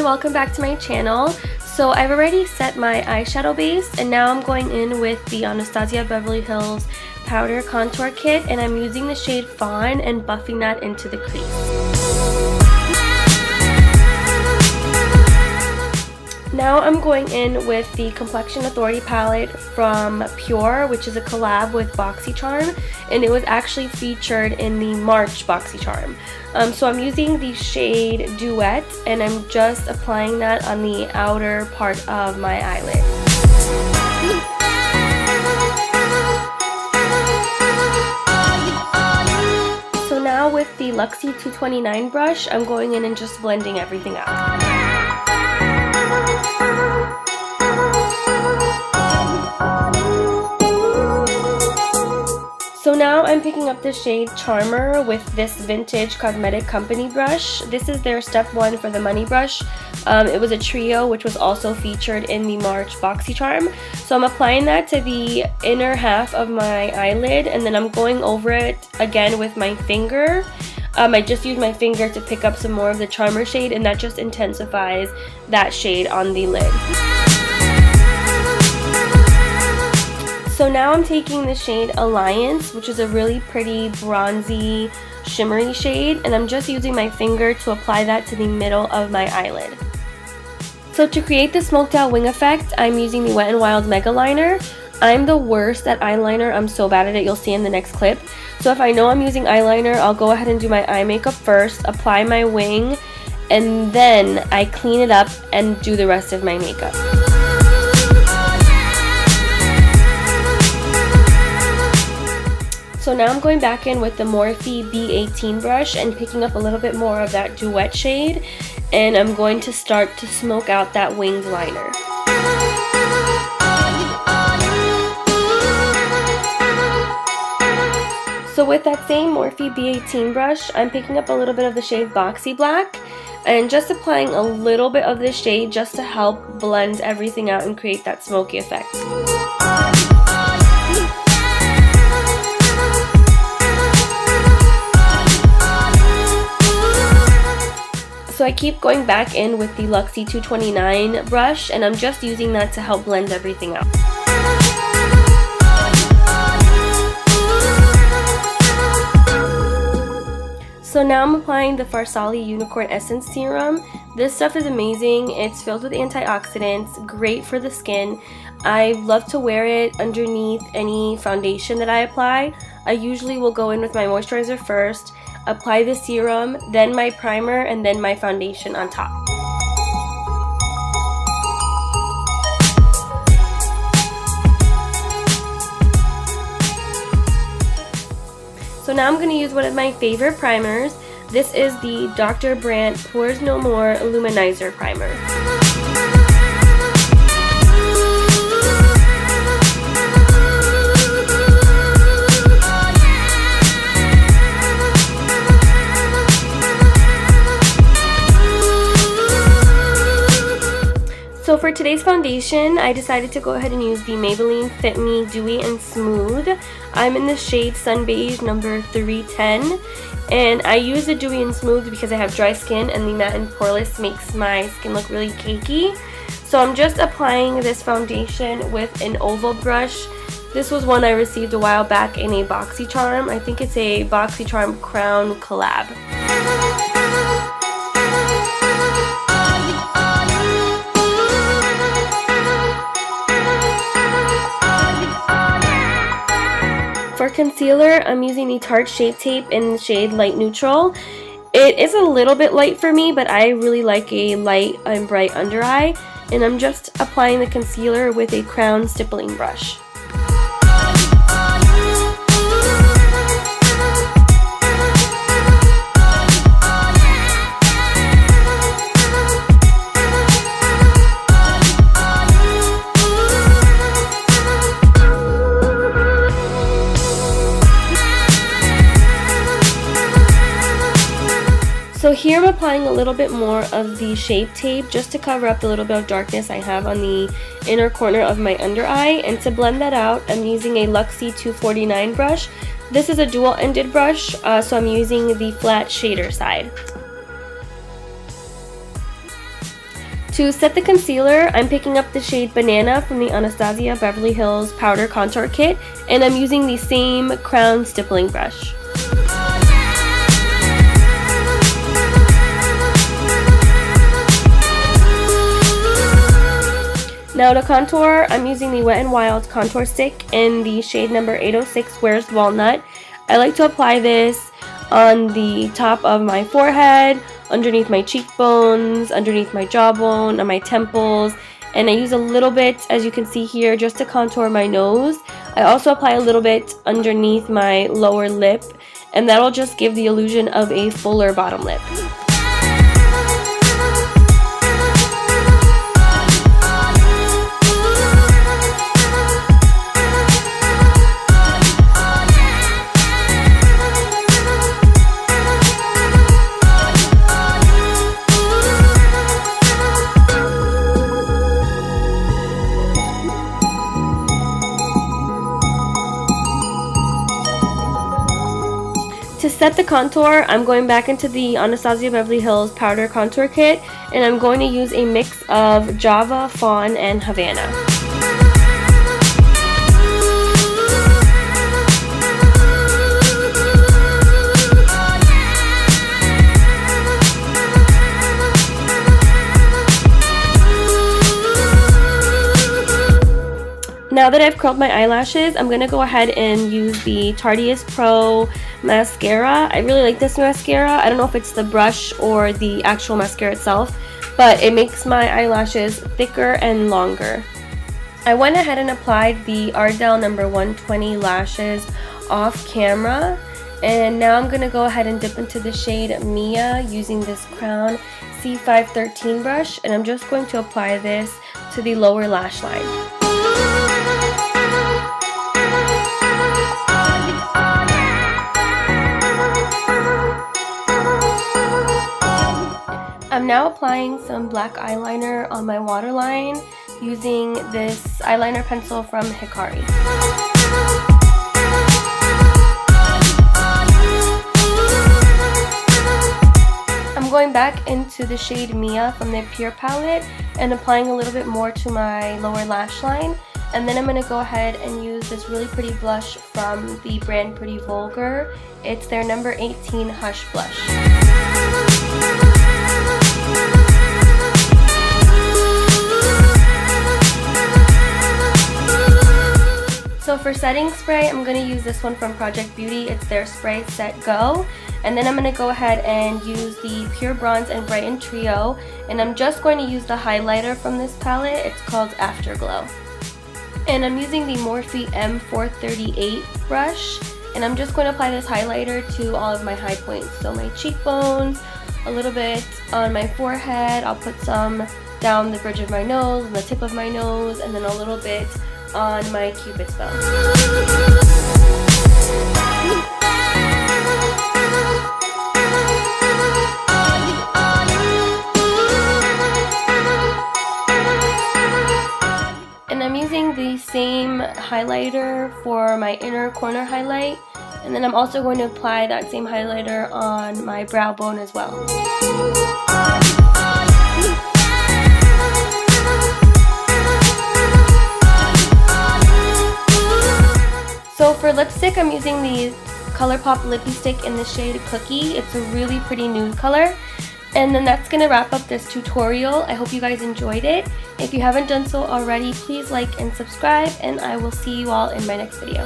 welcome back to my channel. So I've already set my eyeshadow base and now I'm going in with the Anastasia Beverly Hills Powder Contour Kit, and I'm using the shade Fawn and buffing that into the crease. Now I'm going in with the Complexion Authority Palette from PÜR, which is a collab with Boxycharm, and it was actually featured in the March Boxycharm. So I'm using the shade Duet, and I'm just applying that on the outer part of my eyelid. So now with the Luxie 229 brush, I'm going in and just blending everything out. So now I'm picking up the shade Charmer with this vintage Cosmetic company brush. This is their step 1 for the money brush. It was a trio which was also featured in the March Boxycharm. So I'm applying that to the inner half of my eyelid, and then I'm going over it again with my finger. I just used my finger to pick up some more of the Charmer shade, and that just intensifies that shade on the lid. So now I'm taking the shade Alliance, which is a really pretty bronzy, shimmery shade, and I'm just using my finger to apply that to the middle of my eyelid. So to create the smoked out wing effect, I'm using the Wet n Wild Megaliner. I'm the worst at eyeliner. I'm so bad at it. You'll see in the next clip. So if I know I'm using eyeliner, I'll go ahead and do my eye makeup first, apply my wing, and then I clean it up and do the rest of my makeup. So now I'm going back in with the Morphe B18 brush and picking up a little bit more of that Duet shade, and I'm going to start to smoke out that winged liner. So with that same Morphe B18 brush, I'm picking up a little bit of the shade Boxy Black and just applying a little bit of this shade just to help blend everything out and create that smoky effect. So I keep going back in with the Luxie 229 brush, and I'm just using that to help blend everything out. So now I'm applying the Farsali Unicorn Essence Serum. This stuff is amazing. It's filled with antioxidants, great for the skin. I love to wear it underneath any foundation that I apply. I usually will go in with my moisturizer first, apply the serum, then my primer, and then my foundation on top. So now I'm going to use one of my favorite primers. This is the Dr. Brandt Pores No More Luminizer Primer. So for today's foundation, I decided to go ahead and use the Maybelline Fit Me Dewy and Smooth. I'm in the shade Sun Beige number 310, and I use the Dewy and Smooth because I have dry skin and the matte and poreless makes my skin look really cakey. So I'm just applying this foundation with an oval brush. This was one I received a while back in a Boxycharm. I think it's a Boxycharm Crown collab. For concealer, I'm using the Tarte Shape Tape in the shade Light Neutral. It is a little bit light for me, but I really like a light and bright under eye, and I'm just applying the concealer with a crown stippling brush. So here I'm applying a little bit more of the Shape Tape just to cover up the little bit of darkness I have on the inner corner of my under eye. And to blend that out, I'm using a Luxie 249 brush. This is a dual-ended brush, so I'm using the flat shader side. To set the concealer, I'm picking up the shade Banana from the Anastasia Beverly Hills Powder Contour Kit, and I'm using the same crown stippling brush. Now to contour, I'm using the Wet n Wild contour stick in the shade number 806 Where's Walnut. I like to apply this on the top of my forehead, underneath my cheekbones, underneath my jawbone, on my temples, and I use a little bit, as you can see here, just to contour my nose. I also apply a little bit underneath my lower lip, and that'll just give the illusion of a fuller bottom lip. To set the contour, I'm going back into the Anastasia Beverly Hills Powder Contour Kit, and I'm going to use a mix of Java, Fawn, and Havana. Now that I've curled my eyelashes, I'm going to go ahead and use the Tarteist Pro Mascara. I really like this mascara. I don't know if it's the brush or the actual mascara itself, but it makes my eyelashes thicker and longer. I went ahead and applied the Ardell number 120 lashes off camera, and now I'm going to go ahead and dip into the shade Mia using this Crown C513 brush, and I'm just going to apply this to the lower lash line. I'm now applying some black eyeliner on my waterline using this eyeliner pencil from Hikari. I'm going back into the shade Mia from the PÜR palette and applying a little bit more to my lower lash line. And then I'm going to go ahead and use this really pretty blush from the brand Pretty Vulgar. It's their number 18 Hush Blush. So for setting spray, I'm going to use this one from Project Beauty. It's their Spray Set Go. And then I'm going to go ahead and use the Pure Bronze and Brighten Trio. And I'm just going to use the highlighter from this palette. It's called Afterglow. And I'm using the Morphe M438 brush. And I'm just going to apply this highlighter to all of my high points. So my cheekbones, a little bit on my forehead. I'll put some down the bridge of my nose, and the tip of my nose, and then a little bit on my Cupid's bow. And I'm using the same highlighter for my inner corner highlight, and then I'm also going to apply that same highlighter on my brow bone as well. So for lipstick, I'm using the ColourPop Lippy Stick in the shade Cookie. It's a really pretty nude color. And then that's going to wrap up this tutorial. I hope you guys enjoyed it. If you haven't done so already, please like and subscribe, and I will see you all in my next video.